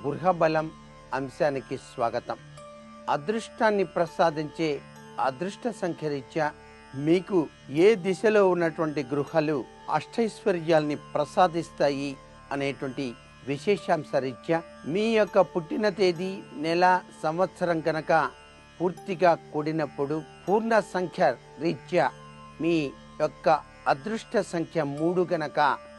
గృహబలం అంశానికి స్వాగతం. అదృష్టాన్ని ప్రసాదించే అదృష్ట సంఖ్య రీత్యా మీకు ఏ దిశలో ఉన్నటువంటి గృహాలు అష్టైశ్వర్యాల్ని ప్రసాదిస్తాయి అనేటువంటి విశేషాంశ రీత్యా మీ యొక్క పుట్టిన తేదీ, నెల, సంవత్సరం కనుక పూర్తిగా కూడినప్పుడు పూర్ణ సంఖ్య రీత్యా మీ యొక్క అదృష్ట సంఖ్య 3 గనక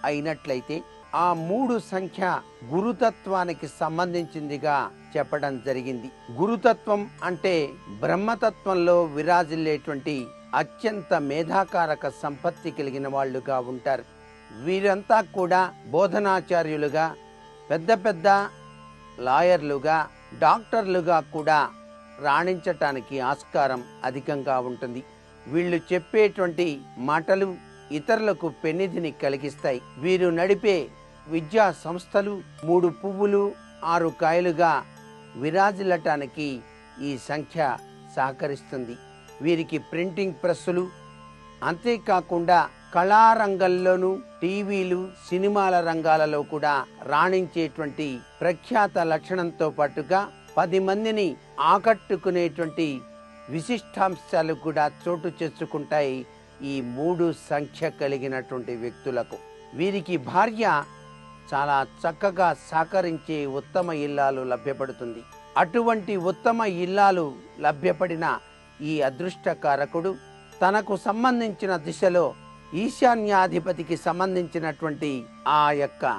అయినట్లయితే ఆ 3 సంఖ్య గురుతత్వానికి సంబంధించిందిగా చెప్పడం జరిగింది. గురుతత్వం అంటే బ్రహ్మతత్వంలో విరాజిల్లేటువంటి అత్యంత మేధాకారక సంపత్తి కలిగిన వాళ్ళుగా ఉంటారు. వీరంతా కూడా బోధనాచార్యులుగా, పెద్ద పెద్ద లాయర్లుగా, డాక్టర్లుగా కూడా రాణించటానికి ఆస్కారం అధికంగా ఉంటుంది. వీళ్ళు చెప్పేటువంటి మాటలు ఇతరులకు పెన్నిధిని కలిగిస్తాయి. వీరు నడిపే విద్యా సంస్థలు 3 పువ్వులు 6 కాయలుగా విరాజిల్లటానికి ఈ సంఖ్య సహకరిస్తుంది. వీరికి ప్రింటింగ్ ప్రెస్సులు, అంతేకాకుండా కళారంగంలోనూ, టీవీలు, సినిమాల రంగాలలో కూడా రాణించేటువంటి ప్రఖ్యాత లక్షణంతో పాటుగా 10 మందిని ఆకట్టుకునేటువంటి విశిష్టాంశాలు కూడా చోటు చేసుకుంటాయి ఈ 3 సంఖ్య కలిగినటువంటి వ్యక్తులకు. వీరికి భార్య చాలా చక్కగా సహకరించే ఉత్తమ ఇల్లాలు లభ్యపడుతుంది. అటువంటి ఉత్తమ ఇల్లాలు లభ్యపడిన ఈ అదృష్టకారకుడు తనకు సంబంధించిన దిశలో ఈశాన్యాధిపతికి సంబంధించినటువంటి ఆ యొక్క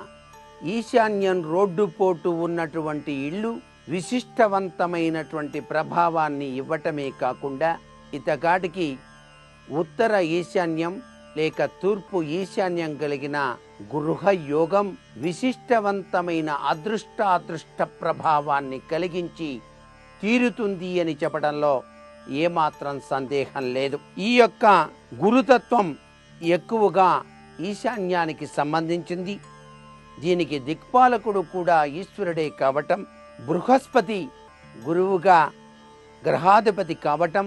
ఈశాన్యం రోడ్డు పోటు ఉన్నటువంటి ఇల్లు విశిష్టవంతమైనటువంటి ప్రభావాన్ని ఇవ్వటమే కాకుండా ఇతగాడికి ఉత్తర ఈశాన్యం లేక తూర్పు ఈశాన్యం కలిగిన గృహ యోగం విశిష్టవంతమైన అదృష్ట ప్రభావాన్ని కలిగించి తీరుతుంది అని చెప్పడంలో ఏమాత్రం సందేహం లేదు. ఈ యొక్క గురుతత్వం ఎక్కువగా ఈశాన్యానికి సంబంధించింది. దీనికి దిక్పాలకుడు కూడా ఈశ్వరుడే కావటం, బృహస్పతి గురువుగా గ్రహాధిపతి కావటం,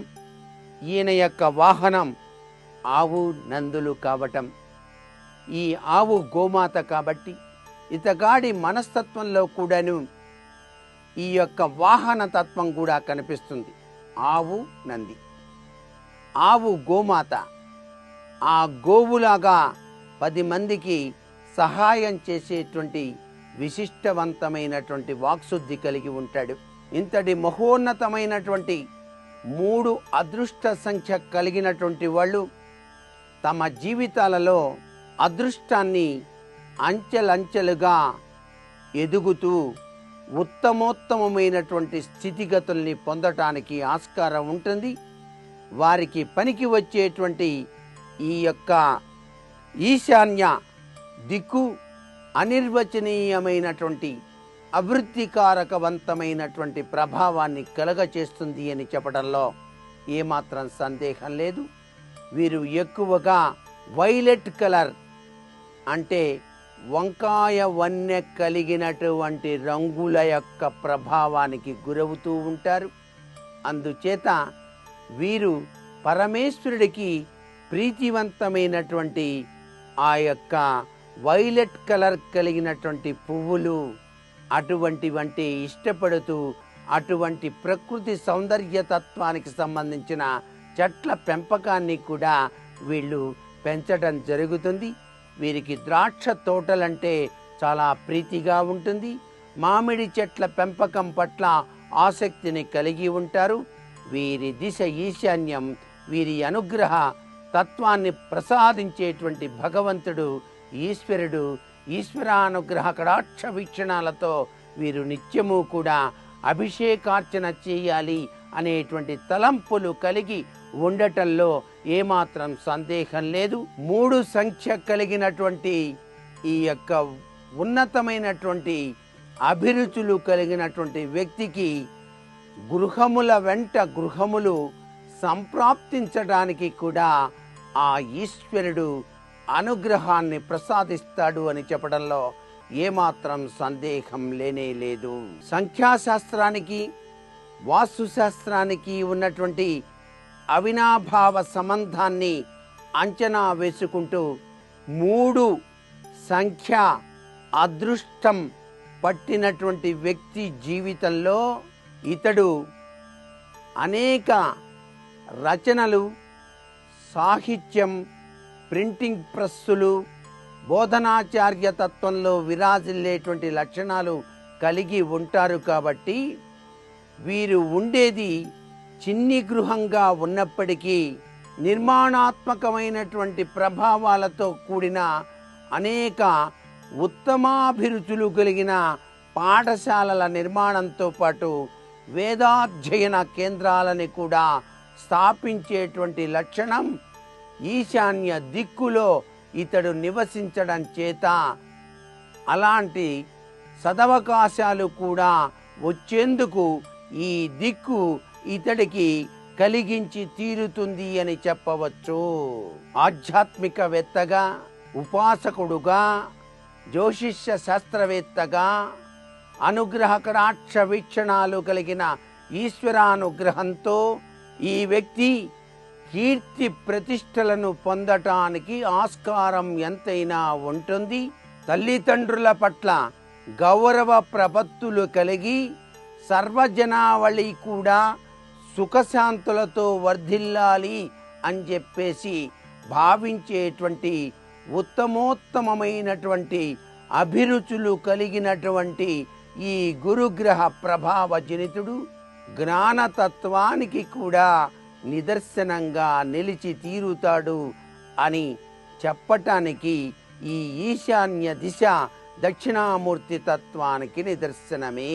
ఈయన యొక్క వాహనం ఆవు నందులు కావటం, ఈ ఆవు గోమాత కాబట్టి ఇతగాడి మనస్తత్వంలో కూడాను ఈ యొక్క వాహన తత్వం కూడా కనిపిస్తుంది. ఆవు నంది, ఆవు గోమాత, ఆ గోవులాగా 10 మందికి సహాయం చేసేటువంటి విశిష్టవంతమైనటువంటి వాక్శుద్ధి కలిగి ఉంటాడు. ఇంతటి మహోన్నతమైనటువంటి 3 అదృష్ట సంఖ్య కలిగినటువంటి వాళ్ళు తమ జీవితాలలో అదృష్టాన్ని అంచెలంచెలుగా ఎదుగుతూ ఉత్తమోత్తమైనటువంటి స్థితిగతుల్ని పొందటానికి ఆస్కారం ఉంటుంది. వారికి పనికి వచ్చేటువంటి ఈ యొక్క ఈశాన్య దిక్కు అనిర్వచనీయమైనటువంటి అభివృద్ధికారకవంతమైనటువంటి ప్రభావాన్ని కలగచేస్తుంది అని చెప్పడంలో ఏమాత్రం సందేహం లేదు. వీరు ఎక్కువగా వైలెట్ కలర్ అంటే వంకాయ వన్నె కలిగినటువంటి రంగుల యొక్క ప్రభావానికి గురవుతూ ఉంటారు. అందుచేత వీరు పరమేశ్వరుడికి ప్రీతివంతమైనటువంటి ఆ యొక్క వైలెట్ కలర్ కలిగినటువంటి పువ్వులు అటువంటివంటి ఇష్టపడుతూ అటువంటి ప్రకృతి సౌందర్యతత్వానికి సంబంధించిన చెట్ల పెంపకాన్ని కూడా వీళ్ళు పెంచడం జరుగుతుంది. వీరికి ద్రాక్ష తోటలంటే చాలా ప్రీతిగా ఉంటుంది. మామిడి చెట్ల పెంపకం పట్ల ఆసక్తిని కలిగి ఉంటారు. వీరి దిశ ఈశాన్యం. వీరి అనుగ్రహ తత్వాన్ని ప్రసాదించేటువంటి భగవంతుడు ఈశ్వరుడు. ఈశ్వరానుగ్రహ కటాక్ష వీక్షణాలతో వీరు నిత్యము కూడా అభిషేకార్చన చేయాలి అనేటువంటి తలంపులు కలిగి ఉండటంలో ఏమాత్రం సందేహం లేదు. 3 సంఖ్య కలిగినటువంటి ఈ యొక్క ఉన్నతమైనటువంటి అభిరుచులు కలిగినటువంటి వ్యక్తికి గృహముల వెంట గృహములు సంప్రాప్తించడానికి కూడా ఆ ఈశ్వరుడు అనుగ్రహాన్ని ప్రసాదిస్తాడు అని చెప్పడంలో ఏమాత్రం సందేహం లేనే లేదు. సంఖ్యాశాస్త్రానికి, వాస్తుశాస్త్రానికి ఉన్నటువంటి అవినాభావ సంబంధాన్ని అంచనా వేసుకుంటూ 3 సంఖ్య అదృష్టం పట్టినటువంటి వ్యక్తి జీవితంలో ఇతడు అనేక రచనలు, సాహిత్యం, ప్రింటింగ్ ప్రెస్సులు, బోధనాచార్య తత్వంలో విరాజిల్లేటువంటి లక్షణాలు కలిగి ఉంటారు. కాబట్టి వీరు ఉండేది చిన్ని గృహంగా ఉన్నప్పటికీ నిర్మాణాత్మకమైనటువంటి ప్రభావాలతో కూడిన అనేక ఉత్తమాభిరుచులు కలిగిన పాఠశాలల నిర్మాణంతో పాటు వేదాధ్యయన కేంద్రాలని కూడా స్థాపించేటువంటి లక్షణం ఈశాన్య దిక్కులో ఇతడు నివసించడం చేత అలాంటి సదవకాశాలు కూడా వచ్చేందుకు ఈ దిక్కు ఇతడికి కలిగించి తీరుతుంది అని చెప్పవచ్చు. ఆధ్యాత్మికవేత్తగా, ఉపాసకుడుగా, జ్యోతిష్య శాస్త్రవేత్తగా, అనుగ్రహ కటాక్ష వీక్షణాలు కలిగిన ఈశ్వరానుగ్రహంతో ఈ వ్యక్తి కీర్తి ప్రతిష్టలను పొందటానికి ఆస్కారం ఎంతైనా ఉంటుంది. తల్లిదండ్రుల పట్ల గౌరవ ప్రపత్తులు కలిగి సర్వజనావళి కూడా సుఖశాంతులతో వర్ధిల్లాలి అని చెప్పేసి భావించేటువంటి ఉత్తమోత్తమైనటువంటి అభిరుచులు కలిగినటువంటి ఈ గురుగ్రహ ప్రభావజనితుడు జ్ఞానతత్వానికి కూడా నిదర్శనంగా నిలిచి తీరుతాడు అని చెప్పటానికి ఈ ఈశాన్య దిశ దక్షిణామూర్తి తత్వానికి నిదర్శనమే.